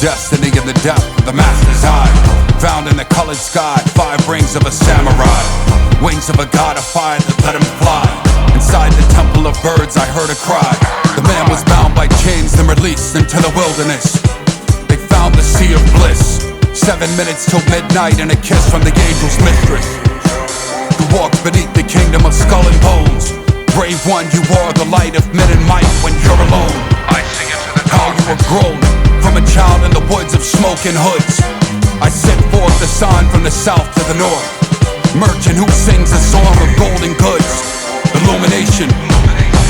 destiny in the depth of the master's eye. Found in the colored sky, 5 rings of a samurai, wings of a god of fire that let him fly. Inside the temple of birds I heard a cry. The man was bound by chains and released into the wilderness. They found the sea of bliss, 7 minutes till midnight and a kiss from the angel's mistress. Who walks beneath the kingdom of skull and bones. Brave one, you are the light of men and might when you're alone. I sing into the how you were grown from a child in the woods of smoking hoods. I sent forth the sign from the south to the north. Merchant who sings a song of golden goods. Illumination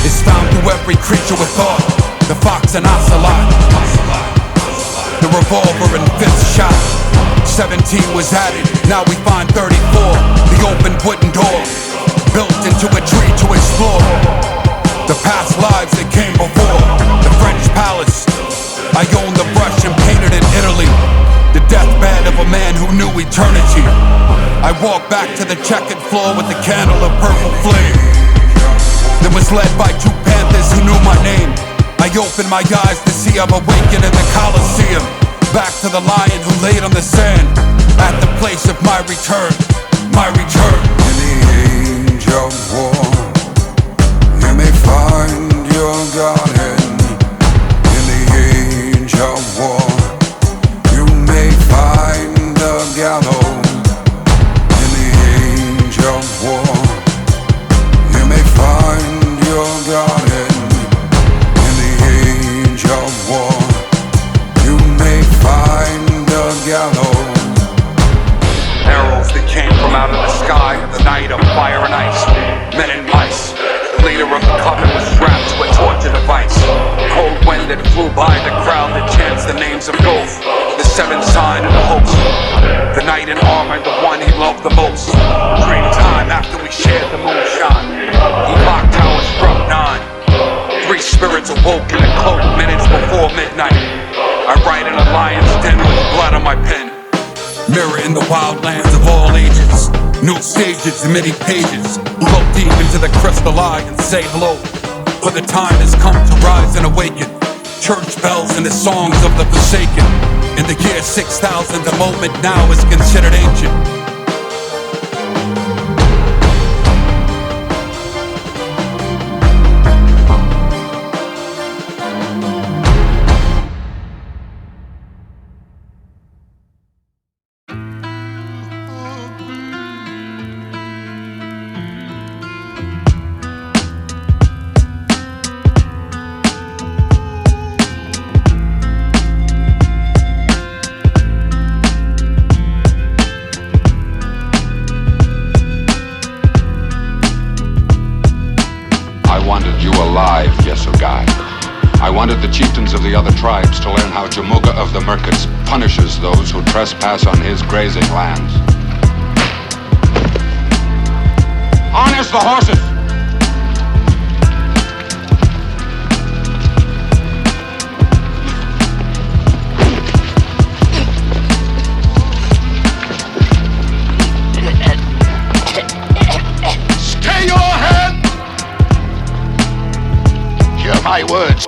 is found through every creature with thought. The fox and ocelot, the revolver and 5th shot. 17 was added, now we find 34. The open wooden door, built into a tree to explore the past lives that came before. The French palace, I own the brush and painted in Italy. The deathbed of a man who knew eternity. I walked back to the checkered floor with the candle of purple flame. That was led by 2 panthers who knew my name. I opened my eyes to see I'm awakened in the Colosseum. Back to the lion who laid on the sand. At the place of my return, my return. In the age of war, you may find your garden. In the age of war, you may find the gallows. In the age of war, you may find your garden. In the age of war, you may find the gallows. Arrows that came from out of the sky in the night of fire and ice. Men and mice. The leader of the coven was strapped to a torture device. Cold wind that flew by the crowd that chants the names of Ghost. The 7th sign of the host. The knight in armor, the one he loved the most. Dream time after we shared the moonshine. He clock tower struck 9. 3 spirits awoke in the cloak minutes before midnight. I write in a lion's den with blood on my pen. Mirror in the wildlands of all ages. New stages and many pages. Look deep into the crystal eye and say hello. For the time has come to rise and awaken. Church bells and the songs of the forsaken. In the year 6000, the moment now is considered ancient. I wanted the chieftains of the other tribes to learn how Jamuga of the Merkits punishes those who trespass on his grazing lands. Honors the horses! Stay your hand! Hear my words.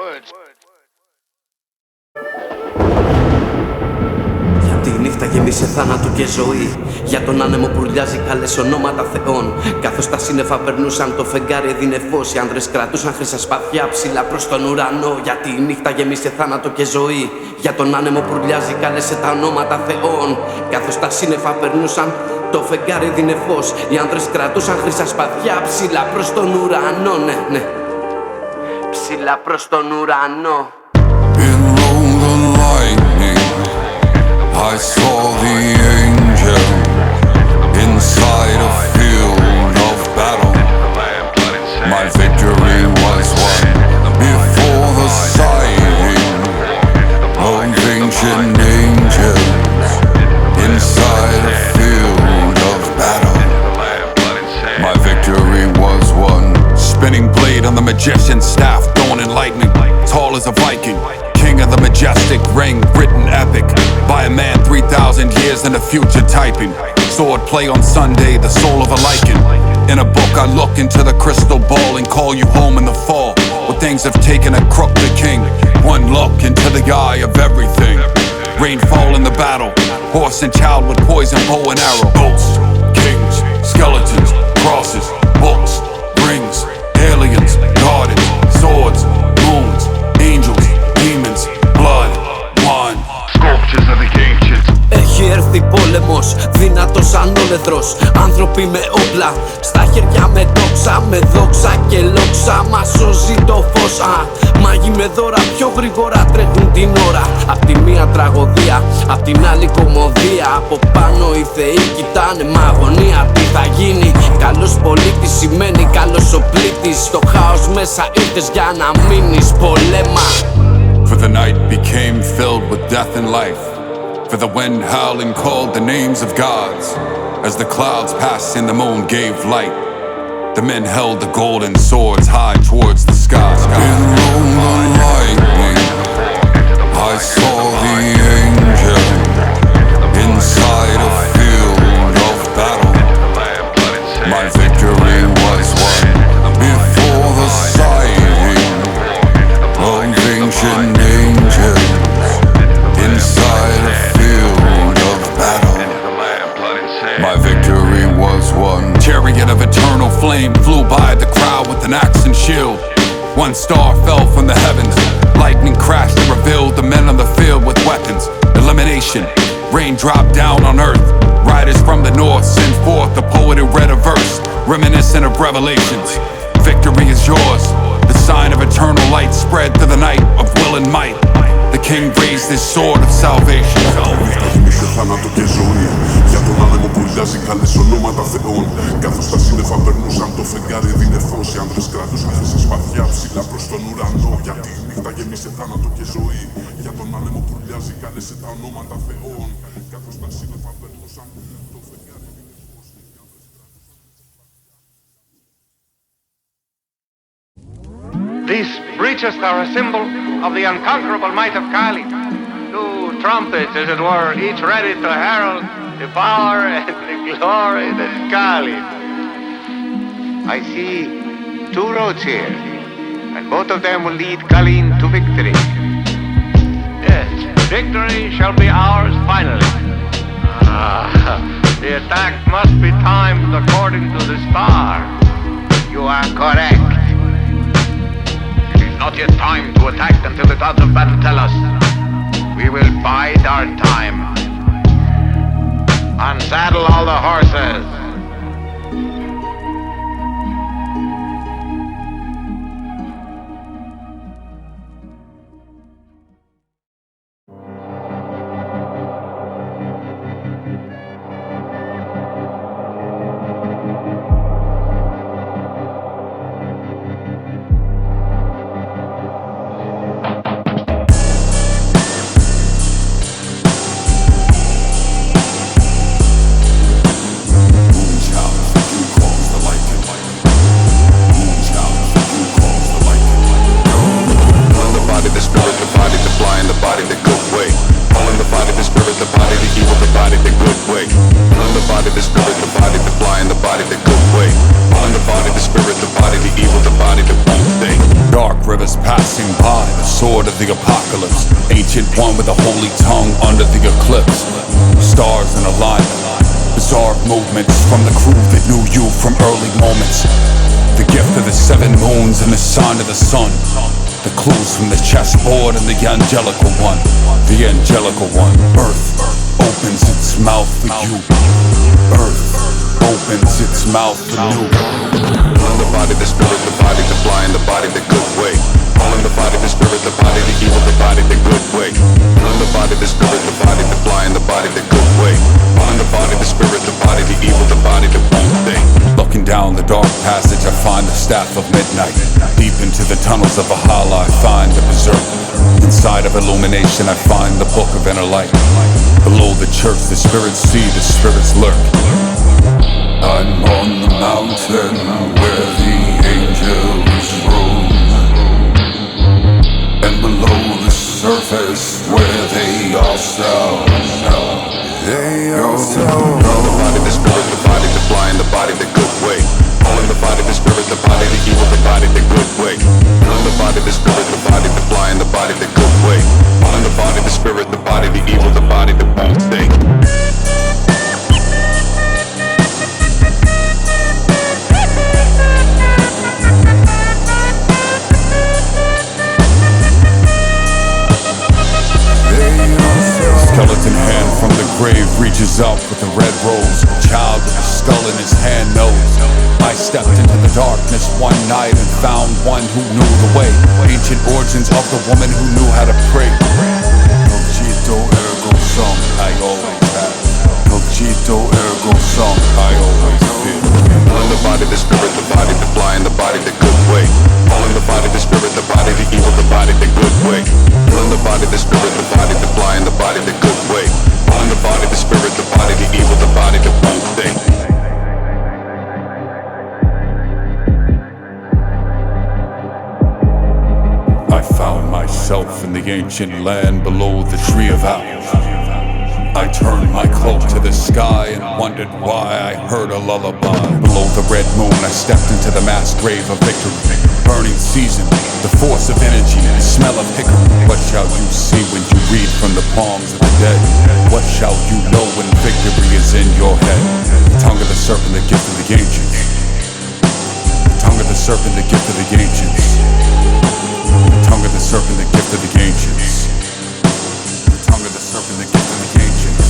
Γιατί η νύχτα γέμισε θάνατο και ζωή. Για τον άνεμο πουρλιάζει καλές ονόματα θεών. Καθώς τα σύννεφα περνούσαν το φεγγάρι έδινε φως. Οι άνδρες κρατούσαν χρυσά σπαθιά ψηλά προς τον ουρανό. Γιατί η νύχτα γέμισε θάνατο και ζωή. Για τον άνεμο πουρλιάζει καλέσε τα ονόματα θεών. Καθώς τα σύννεφα περνούσαν το φεγγάρι έδινε φως. Οι άνδρες κρατούσαν χρυσά σπαθιά ψηλά προς τον ουρανό. Ναι. Ψηλά προς τον ουρανό. I saw the angel inside a field of battle. My victory was won before the sighting of ancient angels inside a field of battle. My victory was won. Spinning blade on the magician's staff, dawn and lightning, tall as a Viking. King of the majestic ring, written epic by a man 3,000 years in the future typing. Sword play on Sunday, the soul of a lichen. In a book I look into the crystal ball and call you home in the fall. Where things have taken a crook the king. One look into the eye of everything. Rainfall in the battle, horse and child with poison, bow and arrow. Ghosts, kings, skeletons, crosses, books, rings, aliens, gardens, swords, moons, angels, demons, blood, wine. Sculptures of the ancients. Έχει έρθει πόλεμος, δυνατός σαν όλεθρος. Άνθρωποι με όπλα, στα χέρια με τόξα. Με δόξα και λόξα, μας σώζει το φως. Μάγοι με δώρα, πιο γρήγορα τρέχουν την ώρα. Απ' τη μία τραγωδία, απ' την άλλη κομμωδία. Από πάνω οι θεοί κοιτάνε μ' αγωνία. Τι θα γίνει, καλός πολίτης σημαίνει καλός ο πλήτης. Στο χάος μέσα ήρθες για να μείνεις, πολέμα. For the night became filled with death and life. For the wind howling called the names of gods. As the clouds passed and the moon gave light, the men held the golden swords high towards the sky. In the lightning, I saw the angel inside a field of battle. My victory was won before the sighting of ancient angels inside a field of battle. My victory was won. Chariot of eternal flame flew by the crowd with an axe and shield. One star fell from the heavens. Lightning crashed and revealed the men on the field with weapons. Illumination. Rain dropped down on earth. Riders from the north send forth the poet who read a verse, reminiscent of revelations. Victory is yours. The sign of eternal light spread through the night of will and might. The king raised his sword of salvation. Μισό θάνατο και ζωή. Για τον άνεμο που λιάζει καλές ονόματα θεών. Καθώς τα σύννεφα περνούσαν το φεγγάρι δίνε φως. Οι άντρες κρατούσαν χρυσά σπαθιά ψηλά προς τον ουρανό. Γιατί η νύχτα γέμισε θάνατο και ζωή. Για τον άνεμο που λιάζει κάλεσε τα ονόματα θεών. Καθώς τα σύννεφα περνούσαν το φεγγάρι δίνε φως. These breaches are a symbol of the unconquerable might of Kali. Two trumpets, as it were, each ready to herald the power and the glory that is Kali. I see two roads here, and both of them will lead Kalin to victory. Yes, victory shall be ours finally. The attack must be timed according to the star. You are correct. Not yet time to attack until the gods of battle tell us. We will bide our time. Unsaddle all the horses. The apocalypse, ancient one with a holy tongue under the eclipse. Stars in alignment, bizarre movements from the crew that knew you from early moments. The gift of the 7 moons and the sign of the sun. The clues from the chessboard and the angelical one. The angelical one. Earth opens its mouth for you. Earth opens its mouth for you. The body, the spirit, the body, the blind, the body, the good way. All in the body, the spirit, the body, the evil, the body, the good way. All in the body, the spirit, the body, the blind, the body, the good way. All in the body, the spirit, the body, the evil, the body, the good thing. Looking down the dark passage, I find the staff of midnight. Deep into the tunnels of Valhalla, I find the berserk. Inside of Illumination, I find the book of inner light. Below the church, the spirits see, the spirits lurk. I'm on the mountain where the angels roam, and below the surface where they all sound. They all sound. The body, the spirit, the body, the blind, the body, the good way. All in the body, the spirit, the body, the evil, the body, the good way. All in the body, the spirit, the body, the blind, the body, the good way. All in the body, the spirit, the body, the evil, the skull in his hand knows. I stepped into the darkness one night and found one who knew the way. Ancient origins of the woman who knew how to pray. Cogito ergo sum, I always have. Cogito ergo sum, I always feel. All in the body, the spirit, the body, the blind, the body, the good way. All in the body, the spirit, the body, the evil, the body, the good way. All in the body, the spirit, the body, the blind, the body, the good way. All in the body, the spirit, the body, the evil, the body, the good thing. I found myself in the ancient land below the tree of owls. I turned my cloak to the sky and wondered why I heard a lullaby. Below the red moon I stepped into the mass grave of victory. Burning season, the force of energy, the smell of hickory. What shall you see when you read from the palms of the dead? What shall you know when victory is in your head? The tongue of the serpent, the gift of the ancients. The tongue of the serpent, the gift of the ancients. The tongue of the serpent, the gift of the ancients. The tongue of the serpent, the gift of the ancients.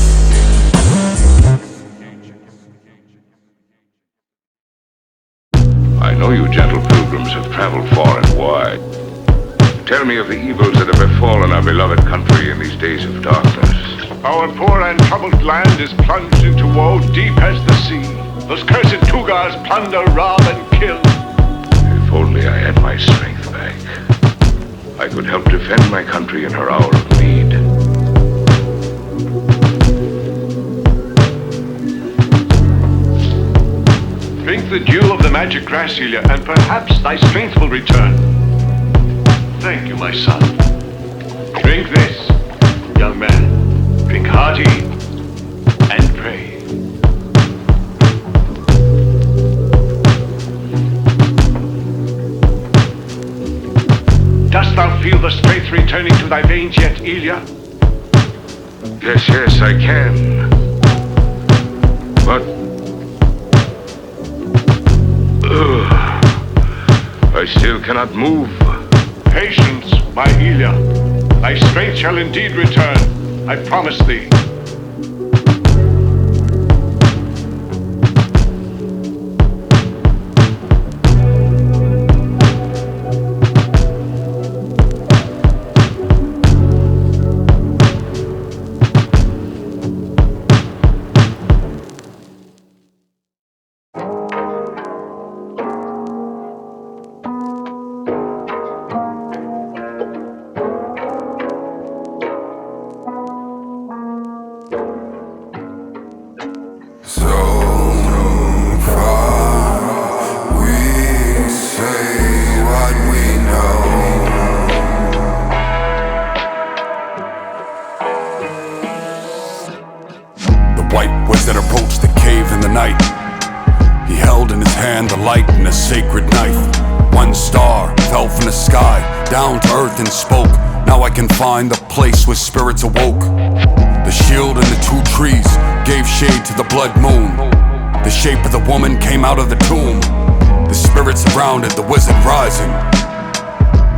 I know you gentle pilgrims have traveled far and wide. Tell me of the evils that have befallen our beloved country in these days of darkness. Our poor and troubled land is plunged into woe deep as the sea. Those cursed Tugars plunder, rob, and kill. If only I had my strength back, I could help defend my country in her hour of need. Drink the dew of the magic grass, Ilya, and perhaps thy strength will return. Thank you, my son. Drink this, young man. Drink hearty and pray. Dost thou feel the strength returning to thy veins yet, Ilya? Yes, I can. But I still cannot move. Patience, my Ilya. Thy strength shall indeed return. I promise thee. Sacred knife. One star fell from the sky down to earth and spoke. Now I can find the place where spirits awoke. The shield and the two trees gave shade to the blood moon. The shape of the woman came out of the tomb. The spirits surrounded the wizard rising.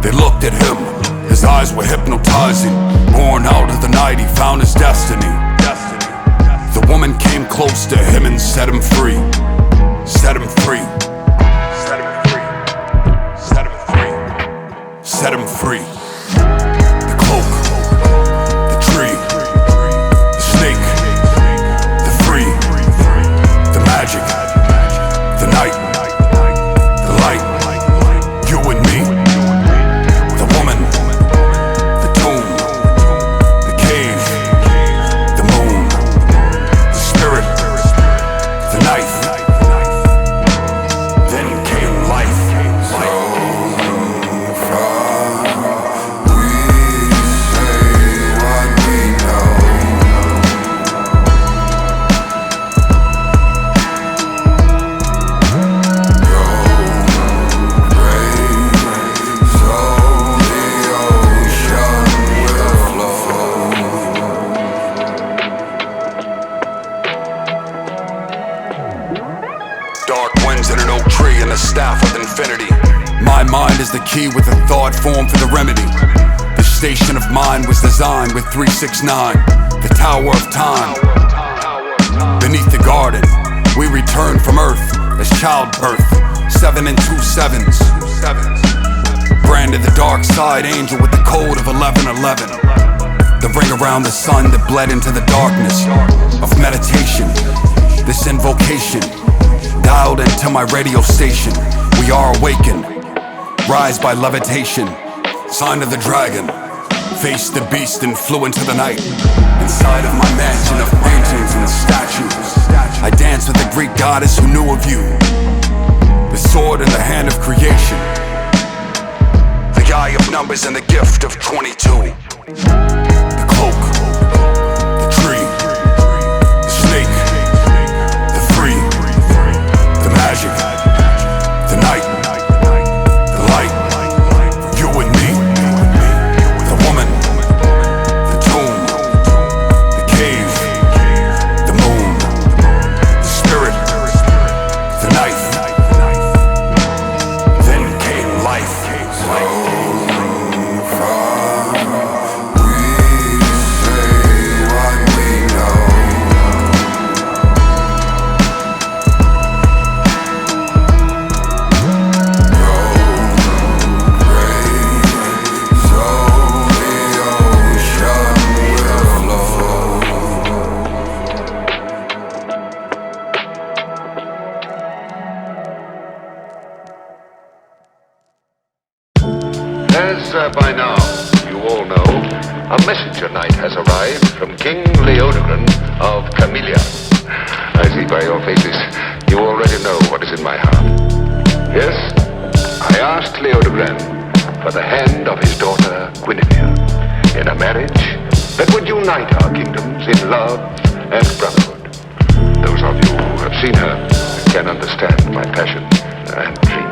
They looked at him, his eyes were hypnotizing. Born out of the night he found his destiny. The woman came close to him and set him free. Set him free. Set him free. The cloak, the tree, the snake, the free, the magic, the night, the light, you and me, the woman, the tomb, the cave, the moon, the spirit, the knife. Then came life. My mind is the key with a thought form for the remedy. The station of mind was designed with 369, the tower of time. Beneath the garden, we return returned from Earth as childbirth. 7 and 2 sevens. Branded the dark side angel with the code of 1111. The ring around the sun that bled into the darkness of meditation. This invocation dialed into my radio station. We are awakened. Rise by levitation. Sign of the dragon. Face the beast and flew into the night. Inside of my mansion of paintings and statues, I dance with the Greek goddess who knew of you. The sword in the hand of creation, the eye of numbers and the gift of 22. The cloak, the tree, the snake, the free, the magic, the night, the light, you and me. The woman, the tomb, the cave, the moon, the spirit, the knife. Then came life. By now, you all know, a messenger knight has arrived from King Leodogran of Camellia. I see by your faces, you already know what is in my heart. Yes, I asked Leodogran for the hand of his daughter Guinevere in a marriage that would unite our kingdoms in love and brotherhood. Those of you who have seen her can understand my passion and dreams.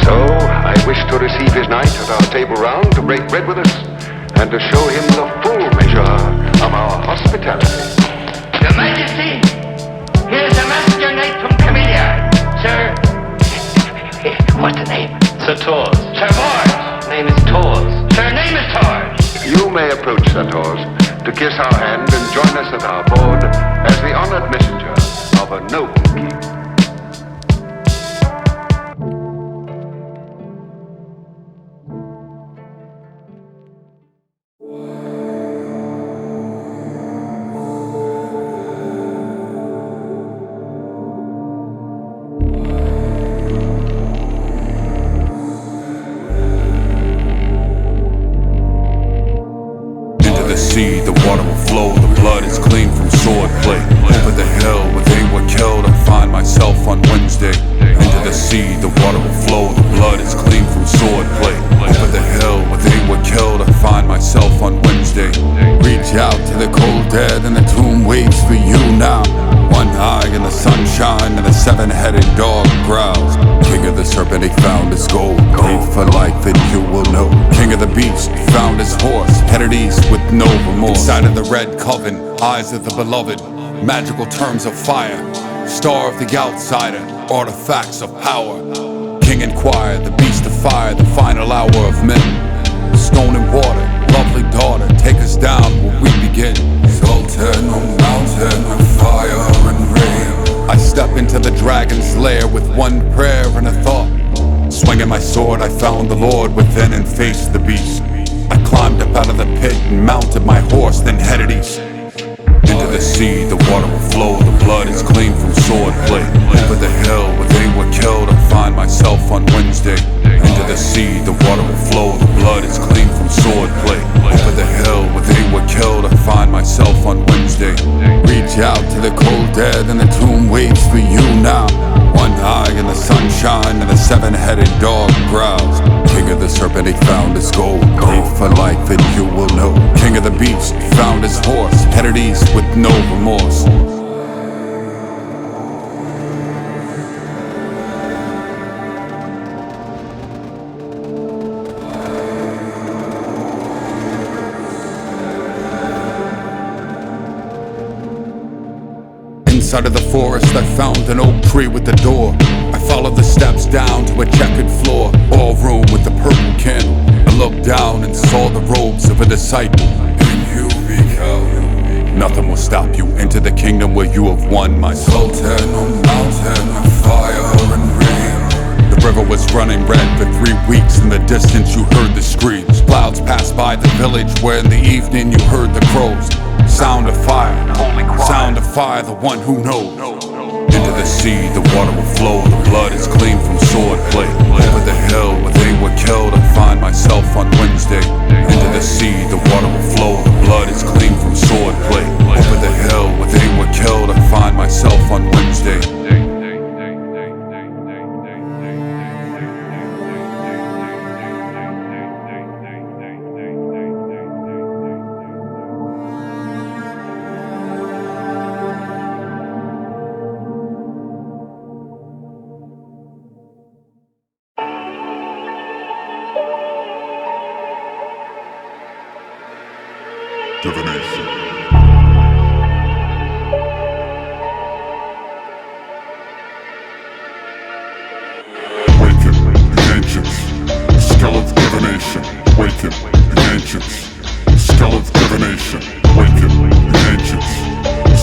So, I wish to receive his knight at our table round to break bread with us and to show him the full measure of our hospitality. Your Majesty, here's a messenger knight from Camellia. Sir, what's the name? Sir Tors. Sir Mors. Name is Tors. Sir name is Tors. You may approach Sir Tors to kiss our hand and join us at our board as the honored messenger of a noble king. The water will flow, the blood is clean from swordplay. Over the hill where they were killed, I find myself on Wednesday. Into the sea, the water will flow, the blood is clean from swordplay. Over the hill where they were killed, I find myself on Wednesday. Reach out to the cold dead and the tomb waits for you now. One eye in the sunshine and the seven-headed dog growls. King of the serpent, he found his gold. Paid for life and you will know. King of the beast found his horse, headed east with no remorse. Inside of the red coven, eyes of the beloved, magical terms of fire. Star of the outsider, artifacts of power. King and choir, the beast of fire, the final hour of men. Stone and water, lovely daughter, take us down where we begin. Sultan on mountain with fire and rain. I step into the dragon's lair with one prayer and a thought. Swinging my sword, I found the Lord within and faced the beast. I climbed up out of the pit and mounted my horse, then headed east. Into the sea, the water will flow, the blood is clean from swordplay. Over the hill where they were killed, I find myself on Wednesday. Into the sea, the water will flow, the blood is clean from swordplay. Over the hill where they were killed, I find myself on Wednesday. Reach out to the cold dead and the tomb waits for you now. One eye in the sunshine and the seven-headed dog growls. King of the serpent, he found his gold. Paid for life and you will know. King of the beast found his horse, headed east with no remorse. Inside of the forest I found an oak tree with a door. I followed the steps down to a checkered floor. All room with the purple candle. I looked down and saw the robes of a disciple. And you beheld Nothing will stop you. Enter the kingdom where you have won, my Sultan on mountain with fire and rain. The river was running red for 3 weeks. In the distance you heard the screams. Clouds passed by the village where in the evening you heard the crows. Sound of fire, sound of fire, the one who knows. Into the sea, the water will flow. The blood is clean from sword play. Over the hill where they were killed, I find myself on Wednesday. Into the sea, the water will flow. The blood is clean from sword play. Over the hill where they were killed, I find myself on Wednesday. Divination. Waken, the ancients. Skeleton divination. Waken, the ancients. Skeleton divination. Waken, the ancients.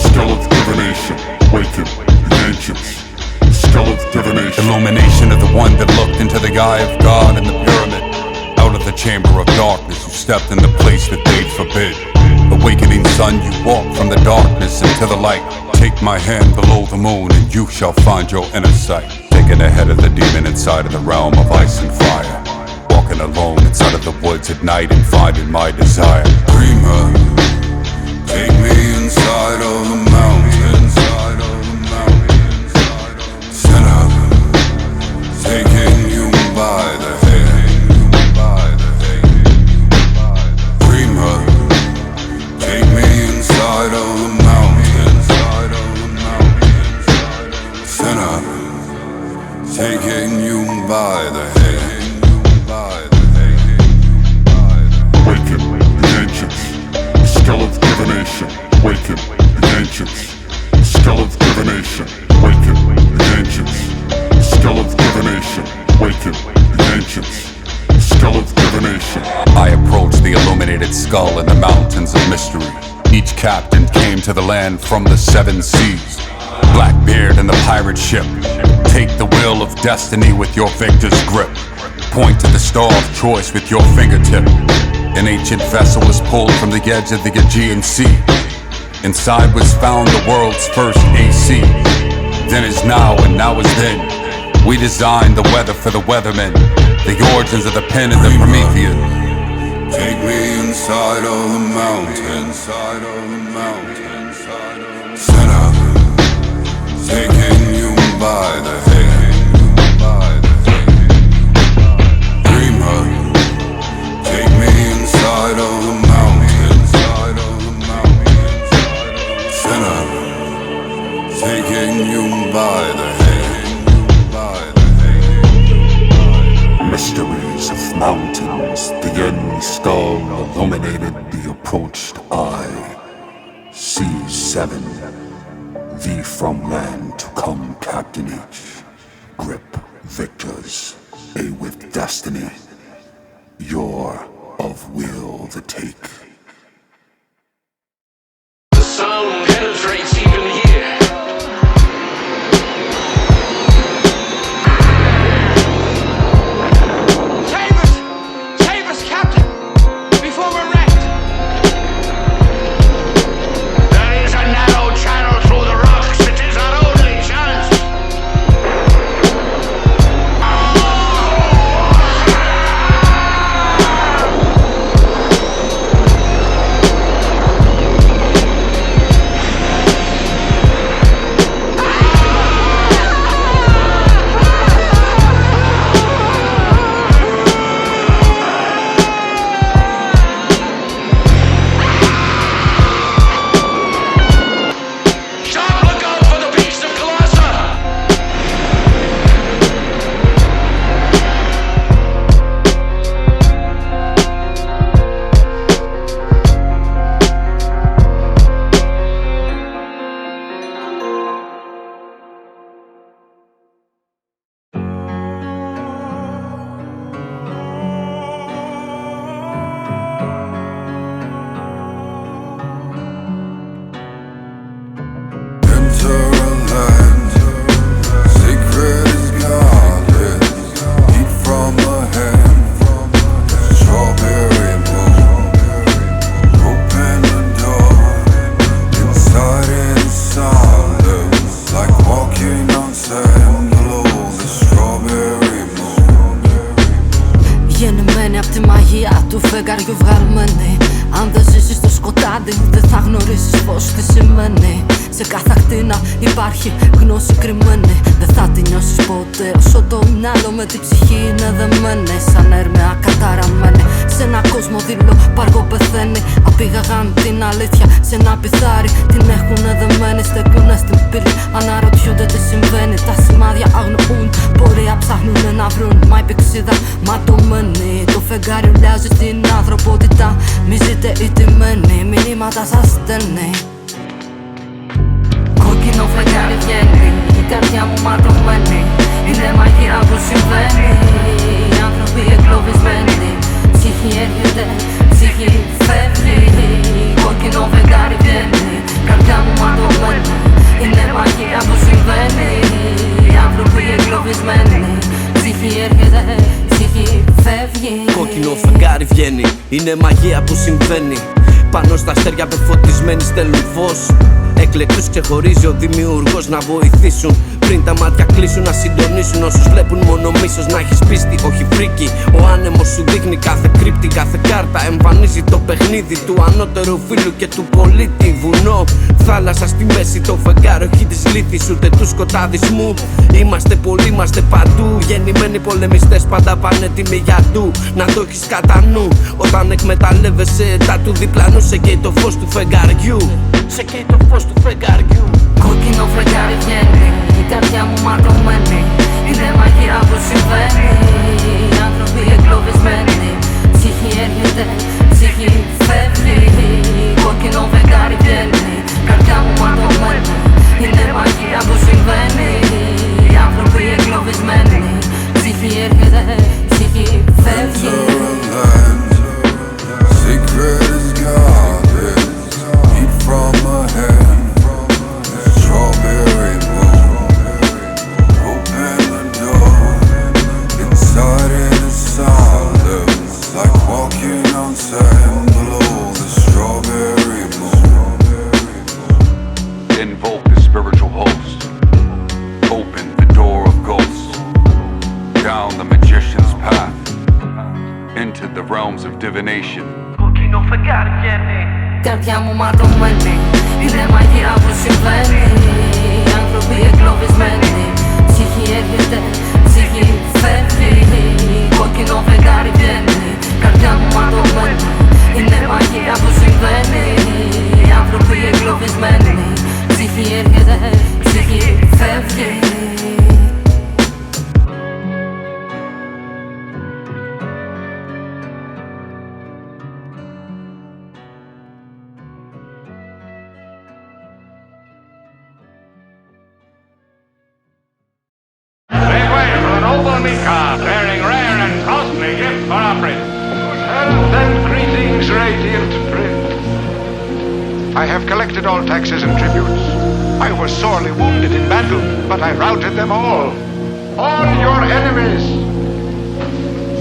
Skeleton divination. Waken, the ancients. Skeleton divination. Illumination of the one that looked into the eye of God in the pyramid. Out of the chamber of darkness, you stepped in the place that they'd forbid. Awakening sun, you walk from the darkness into the light. Take my hand below the moon and you shall find your inner sight. Taking the head of the demon inside of the realm of ice and fire. Walking alone inside of the woods at night and finding my desire. Dreamer, take me inside of the mountains. Sinner, taking you by the hand. Dreamer, take me inside of the mountains. Sinner, taking you by the hand. Waken, the ancients. Skeleton divination. Waken, the ancients. Skeleton divination. Waken, the ancients. Skeleton divination. Waken, the ancients. Skeleton divination. I approached the illuminated skull in the mountains of mystery. Each captain came to the land from the 7 seas. Blackbeard and the pirate ship. Take the wheel of destiny with your victor's grip. Point to the star of choice with your fingertip. An ancient vessel was pulled from the edge of the Aegean Sea. Inside was found the world's first AC. Then is now and now is then. We designed the weather for the weathermen. The origins of the pen and the Promethean. Take me inside of the mountains. Sinner, taking you by the hand. Dreamer, take me inside of the mountains. Sinner, taking you by the hand. Mysteries of mountains, the end skull illuminated the approached eye. C7, thee from land to come captainage. Grip victors, a with destiny. You're of will the take. The sound penetrates even here. Save us, Captain, before we're wrecked. There is a narrow channel through the rocks. It is our only chance. φεγγαριού βγαλμένη. Αν δεν ζήσεις στο σκοτάδι, δεν θα γνωρίσεις πως τι σημαίνει. Σε κάθε ακτίνα υπάρχει γνώση κρυμμένη. Δεν θα τη νιώσεις ποτέ όσο το μυαλό με την ψυχή είναι δεμένη. Σαν έρμεα καταραμένη σε ένα κόσμο δειλό πάργο πεθαίνει. Απήγαγαν την αλήθεια σε ένα πιθάρι. Την έχουνε δεμένη, στεκούνε στην πύλη. Αναρωτιούνται τι συμβαίνει. Τα σημάδια αγνοούν, πορεία ψάχνουνε να βρουν. Μα η πηξίδα ματωμένη. Το φεγγάρι ουλιάζει στην ανθρωπότητα. Μη ζείτε ηττημένοι, μηνύματα σας στέλνει. Κόκκινο φεγγάρι βγαίνει, η καρδιά μου ματωμένη. Είναι μαγεία που συμβαίνει. Οι άνθρωποι εγκλωβισμένοι. Ψυχή έρχεται, ψυχή φεύγει. Κόκκινο φεγγάρι βγαίνει, καρδιά μου ματωμένη. Είναι μαγεία που συμβαίνει. Οι άνθρωποι εγκλωβισμένοι. Ψυχή έρχεται, ψυχή φεύγει. Κόκκινο φεγγάρι βγαίνει, είναι μαγεία που συμβαίνει. Πάνω στα αστέρια πεφωτισμένοι στέλνουν φως. Εκλεκτούς ξεχωρίζει ο δημιουργός να βοηθήσουν. Πριν τα μάτια κλείσουν να συντονίσουν. Όσους βλέπουν μόνο μίσος, να έχεις πίστη, όχι φρίκι. Ο άνεμος σου δείχνει κάθε κρύπτη, κάθε κάρτα. Εμφανίζει το παιχνίδι του ανώτερου φίλου και του πολίτη. Βουνό, θάλασσα στη μέση, το φεγγάρι όχι της λύθης ούτε του σκοτάδισμού. Είμαστε πολλοί, είμαστε παντού. Γεννημένοι πολεμιστές, πάντα πανέτοιμοι για ντου. Να το έχεις κατά νου. Όταν εκμεταλλεύεσαι τα του διπλανού, σε καίει το φως του φεγγαριού. Σε καίει το φως του φεγγαριού. Κόκκινο φεγγάρι βγαίνει, η καρδιά μου ματωμένη. Είναι μαγεία που συμβαίνει. Οι άνθρωποι εγκλωβισμένοι. Ψυχή έρχεται, ψυχή φεύγει. Κόκκινο φεγγάρι βγαίνει, καρδιά μου ματωμένη. Είναι μαγεία που συμβαίνει. Οι άνθρωποι εγκλωβισμένοι. Ψυχή έρχεται, ψυχή φεύγει. Secret is guarded, heat from ahead. Strawberry moon, open the door. Inside it is silence, like walking on sand below the strawberry moon. Invoke the spiritual host. Open the door of ghosts. Down the magician's path. Into the realms of divination. Κόκκινο φεγγάρι βγαίνει, καρδιά μου ματωμένη. Είναι μαγεία που συμβαίνει. Οι άνθρωποι εγκλωβισμένοι. Ψυχή έρχεται, ψυχή φεύγει. Κόκκινο φεγγάρι βγαίνει, καρδιά μου ματωμένη. Είναι μαγεία που συμβαίνει. Οι άνθρωποι εγκλωβισμένοι. Ψυχή έρχεται, ψυχή φεύγει. Bearing rare and costly gifts for our prince. Health and greetings, radiant prince. I have collected all taxes and tributes. I was sorely wounded in battle, but I routed them all. All your enemies.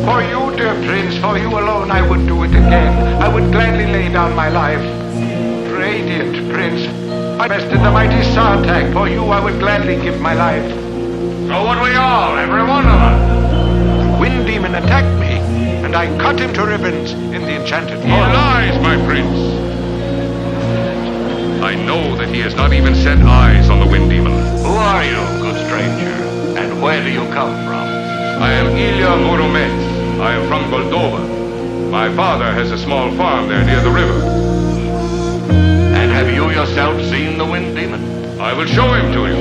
For you, dear prince, for you alone I would do it again. I would gladly lay down my life. Radiant prince, I bested the mighty Sultan. For you I would gladly give my life. So would we all, every one of us. Wind demon attacked me, and I cut him to ribbons in the enchanted forest. He lies, my prince. I know that he has not even set eyes on the wind demon. Who are you, good stranger? And where do you come from? I am Ilya Muromets. I am from Moldova. My father has a small farm there near the river. And have you yourself seen the wind demon? I will show him to you.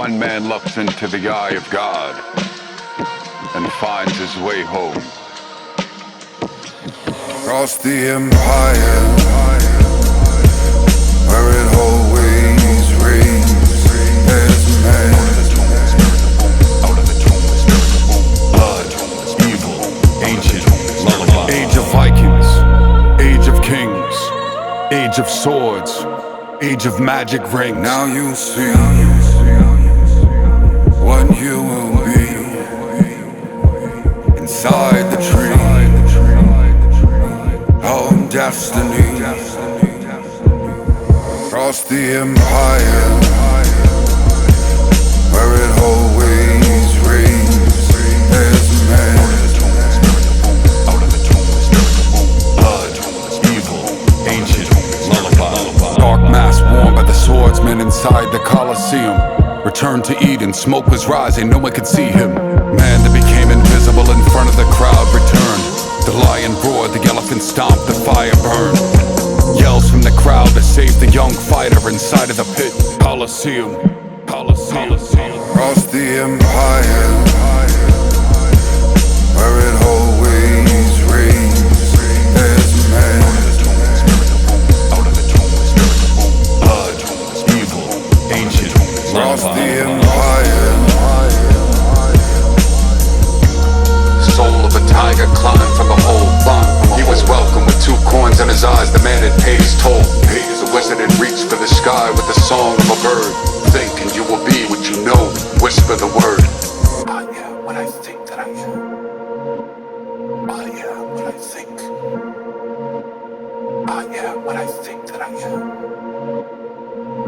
One man looks into the eye of God and finds his way home. Across the empire, where it always rains, there's a man. Out of the tomb, blood, evil, ancient lullaby. Age of Vikings, age of kings, age of swords, age of magic rings. Now you see what you will be inside the tree of destiny. Across the empire, inside the Colosseum. Returned to Eden, smoke was rising, no one could see him. Man that became invisible in front of the crowd returned. The lion roared, the elephant stomped, the fire burned. Yells from the crowd to save the young fighter inside of the pit. Colosseum, Colosseum. Across the empire, where it always rains, there's man. Out of the tomb, spiritual boom. Blood, evil, ancient. Across the empire, Soul of a tiger climbed from a hole. He was welcome with 2 coins in his eyes. The man had paid his toll. The wizard had reached for the sky with the song of a bird. Think and you will be what you know. Whisper the word. I am what I think that I am. I am what I think. I am what I think that I am.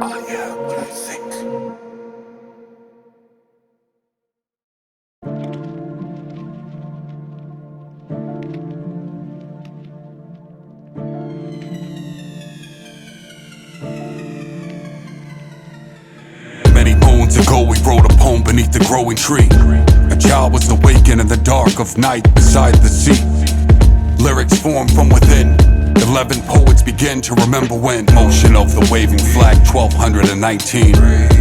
I am what I think. Ago we wrote a poem beneath the growing tree. A child was awakened in the dark of night beside the sea. Lyrics formed from within. 11 poets begin to remember when. Motion of the waving flag 1219.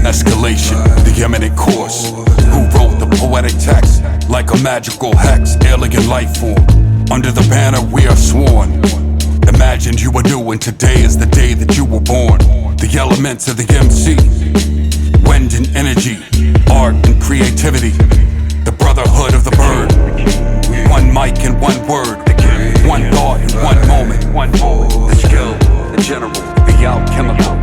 Escalation, the imminent course. Who wrote the poetic text? Like a magical hex, alien life form. Under the banner we are sworn. Imagined you were new and today is the day that you were born. The elements of the MC. Wind and energy, art and creativity, the brotherhood of the bird. One mic and one word, one thought and one moment. One poet, the skill, the general, the alchemical.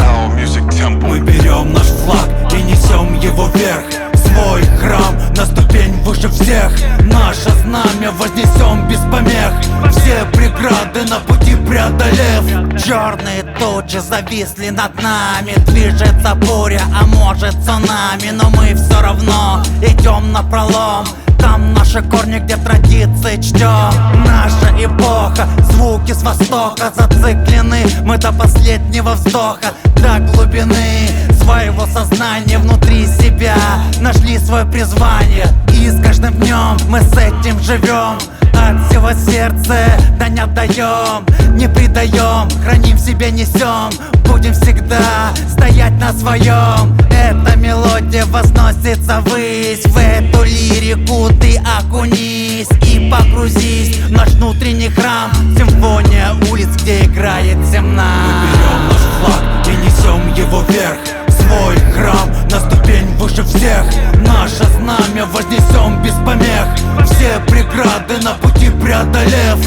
Our music temple. Мы берем наш флаг и несем его вверх. Свой храм на ступень выше всех. Наше знамя вознесем без помех. Все преграды на пути преодолев. Черные тучи зависли над нами. Движется буря, а может цунами. Но мы все равно идем напролом. Там наши корни, где традиции чтем. Наша эпоха, звуки с востока зациклены. Мы до последнего вздоха, до глубины своего сознания внутри себя нашли свое призвание. И с каждым днем мы с этим живем. От всего сердца да не отдаем, не предаем, храним в себе, несем. Будем всегда стоять на своем. Эта мелодия возносится ввысь. В эту лирику ты окунись и погрузись в наш внутренний храм. Симфония улиц, где играет темна. Мы берем наш флаг и несем его вверх. Свой храм на ступень выше всех. Наше знамя вознесем без помех. Все преграды на пути преодолев.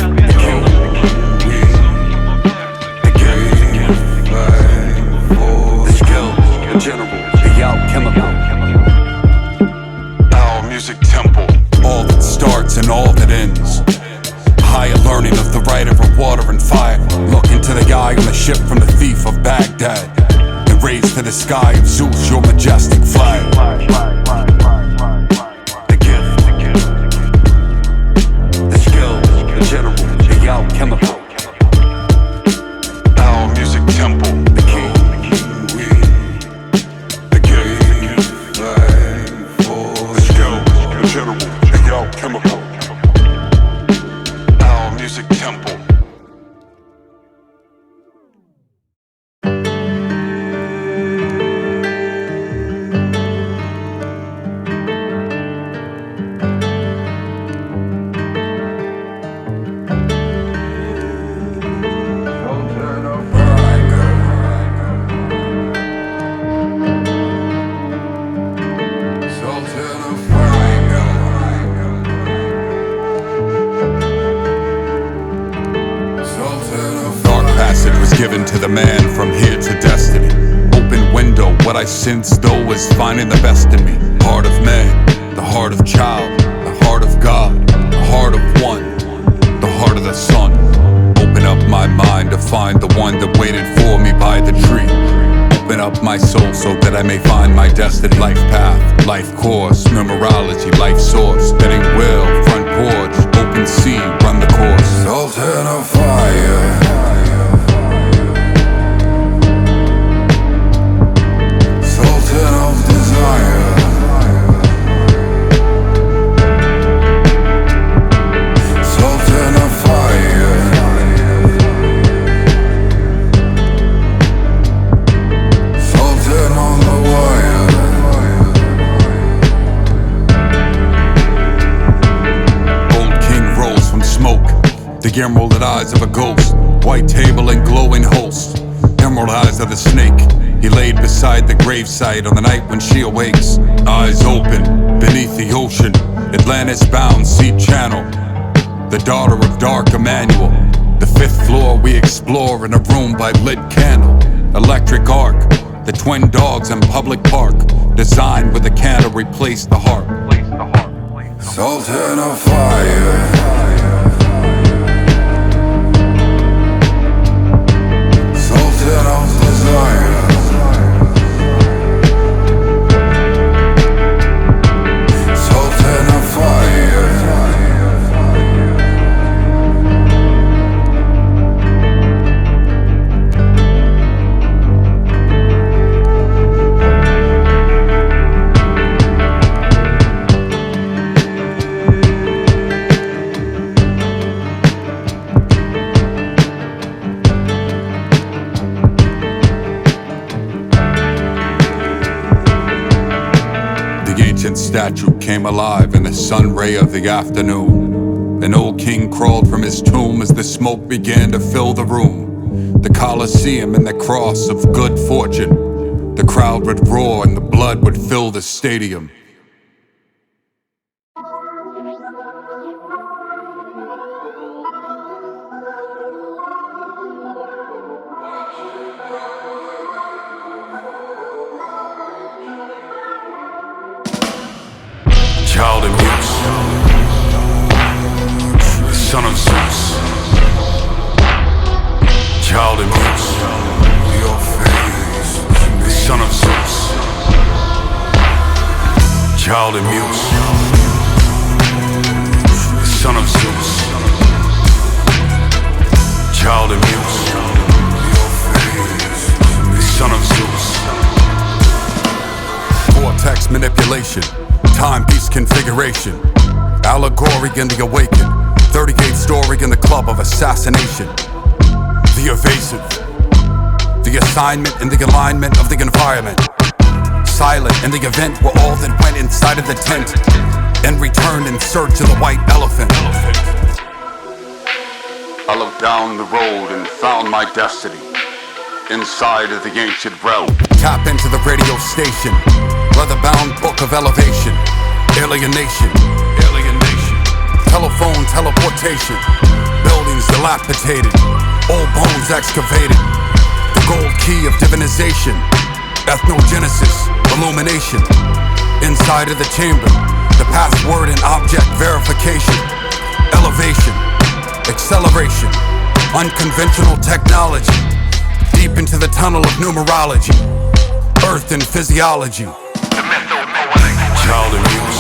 The general, the alchemical. Our music temple. All that starts and all that ends. Higher learning of the writer of water and fire. Look into the eye on the ship from the thief of Baghdad. Raise to the sky of Zeus, your majestic flag. The gift, the skill, the general, the alchemical. Our music temple, the key, the gift, the skill, the general, the alchemical. Our music temple. Given to the man from here to destiny. Open window, what I sense though is finding the best in me. Heart of man, the heart of child, the heart of God, the heart of one, the heart of the sun. Open up my mind to find the one that waited for me by the tree. Open up my soul so that I may find my destined life path, life course, numerology, life source, spinning wheel, front porch, open sea, run the course. Sultan of fire. The emerald eyes of a ghost, white table and glowing host. Emerald eyes of the snake. He laid beside the gravesite on the night when she awakes. Eyes open, beneath the ocean. Atlantis bound, sea channel. The daughter of dark Emmanuel. The 5th floor we explore in a room by lit candle. Electric arc, the twin dogs in public park. Designed with a can to replace the heart. Sultan of fire. Sultan of desire. Sultan of fire. Statue came alive in the sun ray of the afternoon. An old king crawled from his tomb as the smoke began to fill the room. The Colosseum and the cross of good fortune. The crowd would roar and the blood would fill the stadium. Child of Zeus, the son of Zeus. Child of Zeus, Your face, the son of Zeus. Child of Zeus, the son of Zeus. Child of Zeus, your face, the son of Zeus. Vortex manipulation. Timepiece configuration. Allegory in the awakened. 38th story in the club of assassination. The evasive. The assignment and the alignment of the environment. Silent in the event were all that went inside of the tent and returned in search of the white elephant. I looked down the road and found my destiny inside of the ancient realm. Tap into the radio station. Leather-bound book of elevation. Alienation. Telephone teleportation. Buildings dilapidated. Old bones excavated. The gold key of divination. Ethnogenesis. Illumination. Inside of the chamber. The password and object verification. Elevation. Acceleration. Unconventional technology. Deep into the tunnel of numerology. Earth and physiology. Child of Zeus,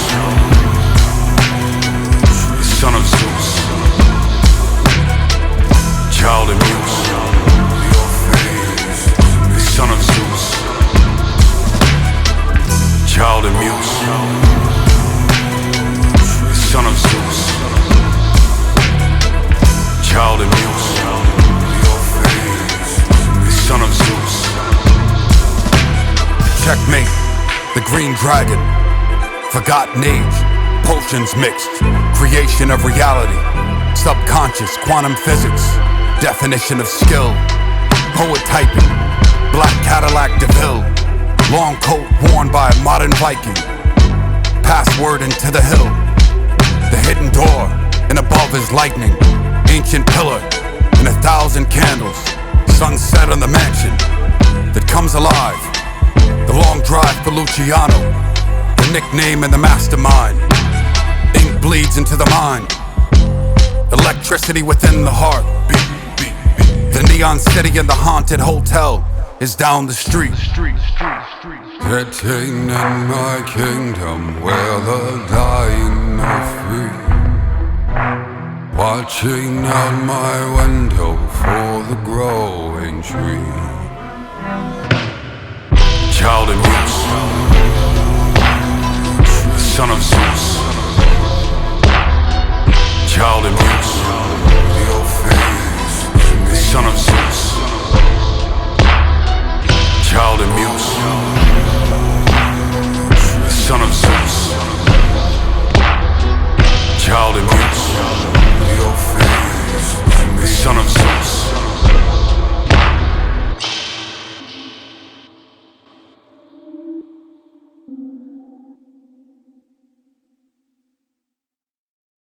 the son of Zeus. Child of Zeus, your face, the son of Zeus. Child of Zeus, the son of Zeus. Child of Zeus, your face, the son of Zeus. Checkmate. The green dragon. Forgotten age, potions mixed, creation of reality, subconscious, quantum physics, definition of skill, poet typing, black Cadillac DeVille, long coat worn by a modern Viking, password into the hill, the hidden door, and above is lightning, ancient pillar, and 1,000 candles, sunset on the mansion, that comes alive, the long drive for Luciano, the nickname and the mastermind. Ink bleeds into the mind. Electricity within the heart. The neon city and the haunted hotel is down the street. Sitting in my kingdom where the dying are free. Watching out my window for the growing tree. Child of Zeus, son of Zeus. Child of Zeus, your face, the son of Zeus. Child of Zeus, the son of Zeus. Child of Zeus, your face, the son of Zeus.